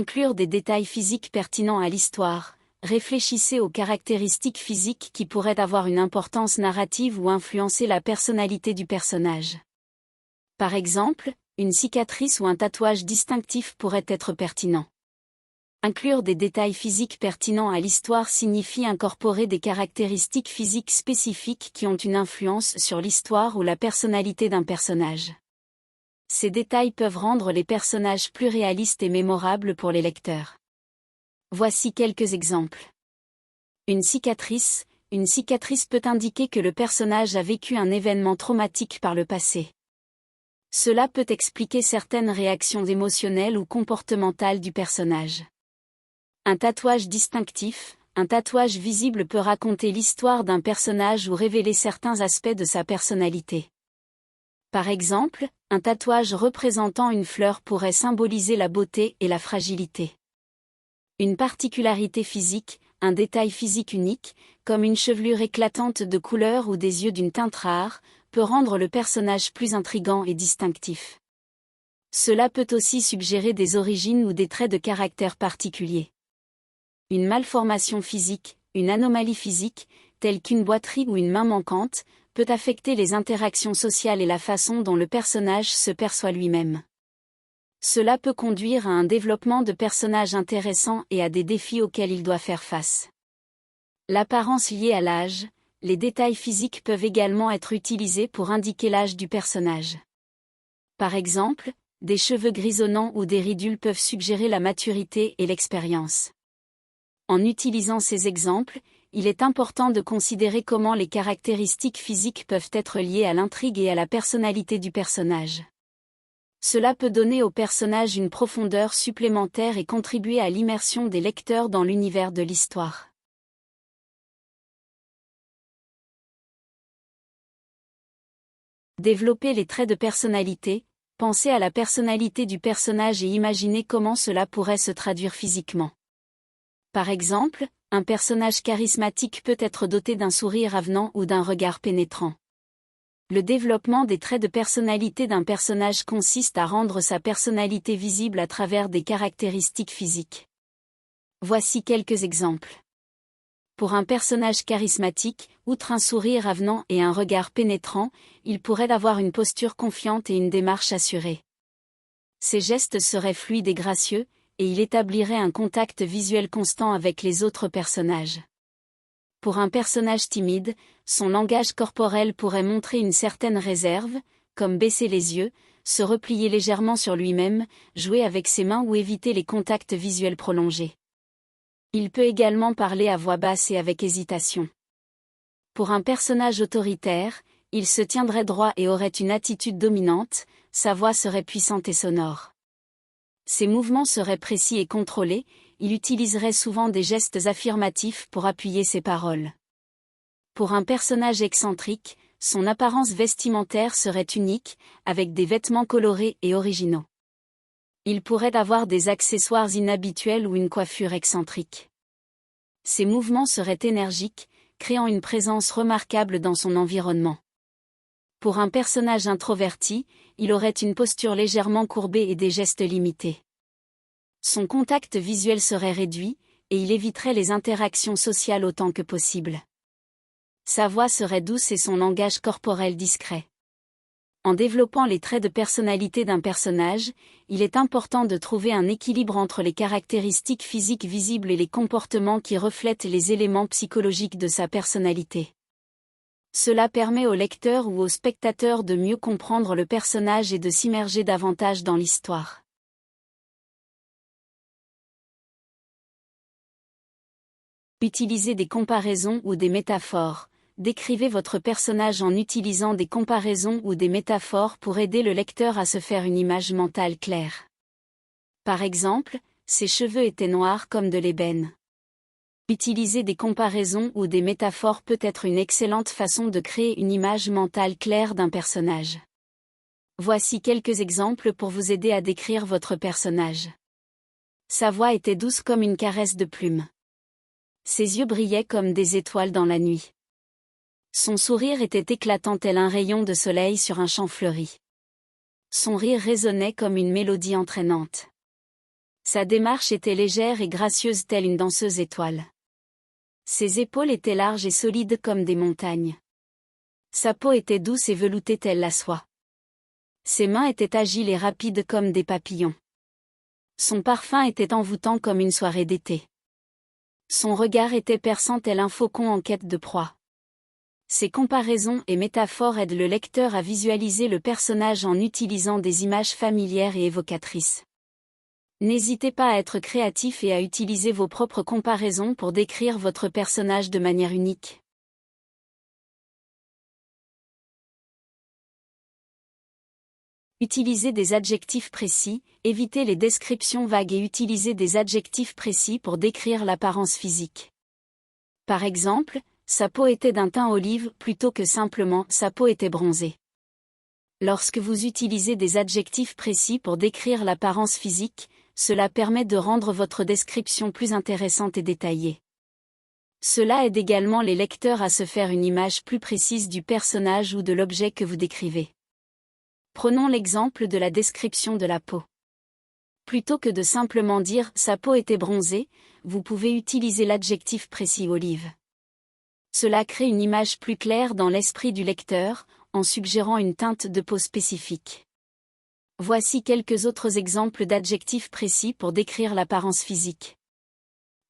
Inclure des détails physiques pertinents à l'histoire. Réfléchissez aux caractéristiques physiques qui pourraient avoir une importance narrative ou influencer la personnalité du personnage. Par exemple, une cicatrice ou un tatouage distinctif pourrait être pertinent. Inclure des détails physiques pertinents à l'histoire signifie incorporer des caractéristiques physiques spécifiques qui ont une influence sur l'histoire ou la personnalité d'un personnage. Ces détails peuvent rendre les personnages plus réalistes et mémorables pour les lecteurs. Voici quelques exemples. Une cicatrice peut indiquer que le personnage a vécu un événement traumatique par le passé. Cela peut expliquer certaines réactions émotionnelles ou comportementales du personnage. Un tatouage distinctif, un tatouage visible peut raconter l'histoire d'un personnage ou révéler certains aspects de sa personnalité. Par exemple, un tatouage représentant une fleur pourrait symboliser la beauté et la fragilité. Une particularité physique, un détail physique unique, comme une chevelure éclatante de couleur ou des yeux d'une teinte rare, peut rendre le personnage plus intrigant et distinctif. Cela peut aussi suggérer des origines ou des traits de caractère particuliers. Une malformation physique, une anomalie physique, telle qu'une boiterie ou une main manquante, peut affecter les interactions sociales et la façon dont le personnage se perçoit lui-même. Cela peut conduire à un développement de personnage intéressant et à des défis auxquels il doit faire face. L'apparence liée à l'âge, les détails physiques peuvent également être utilisés pour indiquer l'âge du personnage. Par exemple, des cheveux grisonnants ou des ridules peuvent suggérer la maturité et l'expérience. En utilisant ces exemples, il est important de considérer comment les caractéristiques physiques peuvent être liées à l'intrigue et à la personnalité du personnage. Cela peut donner au personnage une profondeur supplémentaire et contribuer à l'immersion des lecteurs dans l'univers de l'histoire. Développer les traits de personnalité, pensez à la personnalité du personnage et imaginez comment cela pourrait se traduire physiquement. Par exemple, un personnage charismatique peut être doté d'un sourire avenant ou d'un regard pénétrant. Le développement des traits de personnalité d'un personnage consiste à rendre sa personnalité visible à travers des caractéristiques physiques. Voici quelques exemples. Pour un personnage charismatique, outre un sourire avenant et un regard pénétrant, il pourrait avoir une posture confiante et une démarche assurée. Ses gestes seraient fluides et gracieux, et il établirait un contact visuel constant avec les autres personnages. Pour un personnage timide, son langage corporel pourrait montrer une certaine réserve, comme baisser les yeux, se replier légèrement sur lui-même, jouer avec ses mains ou éviter les contacts visuels prolongés. Il peut également parler à voix basse et avec hésitation. Pour un personnage autoritaire, il se tiendrait droit et aurait une attitude dominante, sa voix serait puissante et sonore. Ses mouvements seraient précis et contrôlés, il utiliserait souvent des gestes affirmatifs pour appuyer ses paroles. Pour un personnage excentrique, son apparence vestimentaire serait unique, avec des vêtements colorés et originaux. Il pourrait avoir des accessoires inhabituels ou une coiffure excentrique. Ses mouvements seraient énergiques, créant une présence remarquable dans son environnement. Pour un personnage introverti, il aurait une posture légèrement courbée et des gestes limités. Son contact visuel serait réduit, et il éviterait les interactions sociales autant que possible. Sa voix serait douce et son langage corporel discret. En développant les traits de personnalité d'un personnage, il est important de trouver un équilibre entre les caractéristiques physiques visibles et les comportements qui reflètent les éléments psychologiques de sa personnalité. Cela permet au lecteur ou au spectateur de mieux comprendre le personnage et de s'immerger davantage dans l'histoire. Utilisez des comparaisons ou des métaphores. Décrivez votre personnage en utilisant des comparaisons ou des métaphores pour aider le lecteur à se faire une image mentale claire. Par exemple, ses cheveux étaient noirs comme de l'ébène. Utiliser des comparaisons ou des métaphores peut être une excellente façon de créer une image mentale claire d'un personnage. Voici quelques exemples pour vous aider à décrire votre personnage. Sa voix était douce comme une caresse de plumes. Ses yeux brillaient comme des étoiles dans la nuit. Son sourire était éclatant tel un rayon de soleil sur un champ fleuri. Son rire résonnait comme une mélodie entraînante. Sa démarche était légère et gracieuse telle une danseuse étoile. Ses épaules étaient larges et solides comme des montagnes. Sa peau était douce et veloutée telle la soie. Ses mains étaient agiles et rapides comme des papillons. Son parfum était envoûtant comme une soirée d'été. Son regard était perçant tel un faucon en quête de proie. Ces comparaisons et métaphores aident le lecteur à visualiser le personnage en utilisant des images familières et évocatrices. N'hésitez pas à être créatif et à utiliser vos propres comparaisons pour décrire votre personnage de manière unique. Utilisez des adjectifs précis, évitez les descriptions vagues et utilisez des adjectifs précis pour décrire l'apparence physique. Par exemple, sa peau était d'un teint olive plutôt que simplement sa peau était bronzée. Lorsque vous utilisez des adjectifs précis pour décrire l'apparence physique, cela permet de rendre votre description plus intéressante et détaillée. Cela aide également les lecteurs à se faire une image plus précise du personnage ou de l'objet que vous décrivez. Prenons l'exemple de la description de la peau. Plutôt que de simplement dire « sa peau était bronzée », vous pouvez utiliser l'adjectif précis « olive ». Cela crée une image plus claire dans l'esprit du lecteur, en suggérant une teinte de peau spécifique. Voici quelques autres exemples d'adjectifs précis pour décrire l'apparence physique.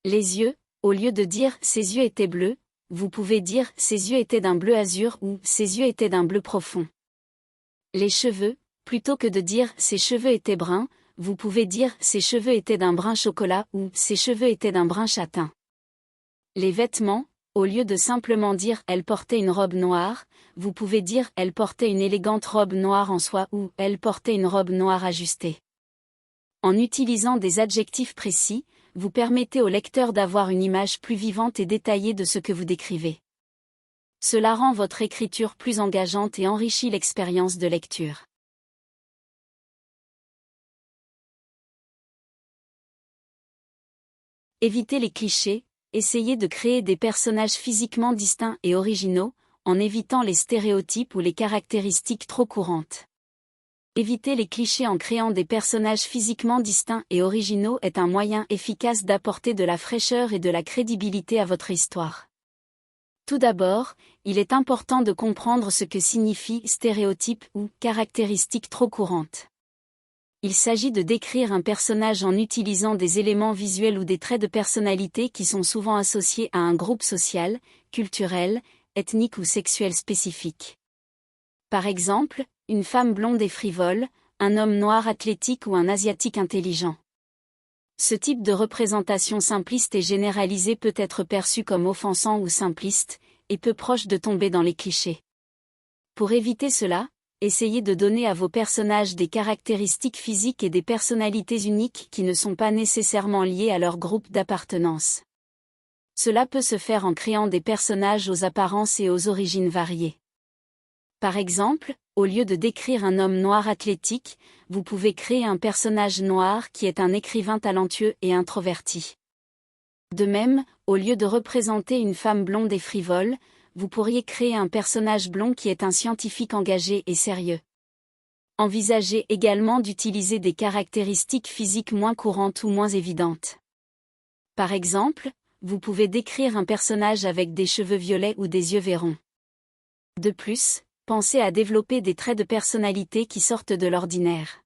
Les yeux, au lieu de dire « ses yeux étaient bleus », vous pouvez dire « ses yeux étaient d'un bleu azur » ou « ses yeux étaient d'un bleu profond ». Les cheveux, plutôt que de dire « ses cheveux étaient bruns », vous pouvez dire « ses cheveux étaient d'un brun chocolat » ou « ses cheveux étaient d'un brun châtain ». Les vêtements, au lieu de simplement dire « elle portait une robe noire », vous pouvez dire « elle portait une élégante robe noire en soie » ou « elle portait une robe noire ajustée ». En utilisant des adjectifs précis, vous permettez au lecteur d'avoir une image plus vivante et détaillée de ce que vous décrivez. Cela rend votre écriture plus engageante et enrichit l'expérience de lecture. Évitez les clichés, essayez de créer des personnages physiquement distincts et originaux, en évitant les stéréotypes ou les caractéristiques trop courantes. Éviter les clichés en créant des personnages physiquement distincts et originaux est un moyen efficace d'apporter de la fraîcheur et de la crédibilité à votre histoire. Tout d'abord, il est important de comprendre ce que signifie stéréotype ou caractéristique trop courante. Il s'agit de décrire un personnage en utilisant des éléments visuels ou des traits de personnalité qui sont souvent associés à un groupe social, culturel, ethnique ou sexuel spécifique. Par exemple, une femme blonde et frivole, un homme noir athlétique ou un asiatique intelligent. Ce type de représentation simpliste et généralisée peut être perçu comme offensant ou simpliste, et peu proche de tomber dans les clichés. Pour éviter cela, essayez de donner à vos personnages des caractéristiques physiques et des personnalités uniques qui ne sont pas nécessairement liées à leur groupe d'appartenance. Cela peut se faire en créant des personnages aux apparences et aux origines variées. Par exemple, au lieu de décrire un homme noir athlétique, vous pouvez créer un personnage noir qui est un écrivain talentueux et introverti. De même, au lieu de représenter une femme blonde et frivole, vous pourriez créer un personnage blond qui est un scientifique engagé et sérieux. Envisagez également d'utiliser des caractéristiques physiques moins courantes ou moins évidentes. Par exemple, vous pouvez décrire un personnage avec des cheveux violets ou des yeux verrons. De plus, pensez à développer des traits de personnalité qui sortent de l'ordinaire.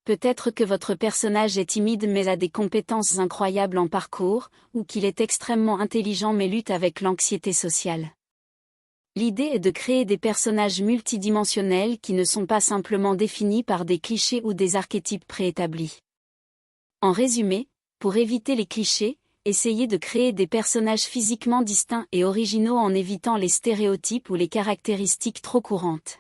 Peut-être que votre personnage est timide mais a des compétences incroyables en parcours, ou qu'il est extrêmement intelligent mais lutte avec l'anxiété sociale. L'idée est de créer des personnages multidimensionnels qui ne sont pas simplement définis par des clichés ou des archétypes préétablis. En résumé, pour éviter les clichés, essayez de créer des personnages physiquement distincts et originaux en évitant les stéréotypes ou les caractéristiques trop courantes.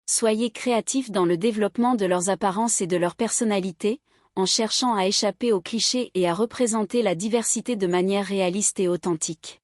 Soyez créatifs dans le développement de leurs apparences et de leur personnalité, en cherchant à échapper aux clichés et à représenter la diversité de manière réaliste et authentique.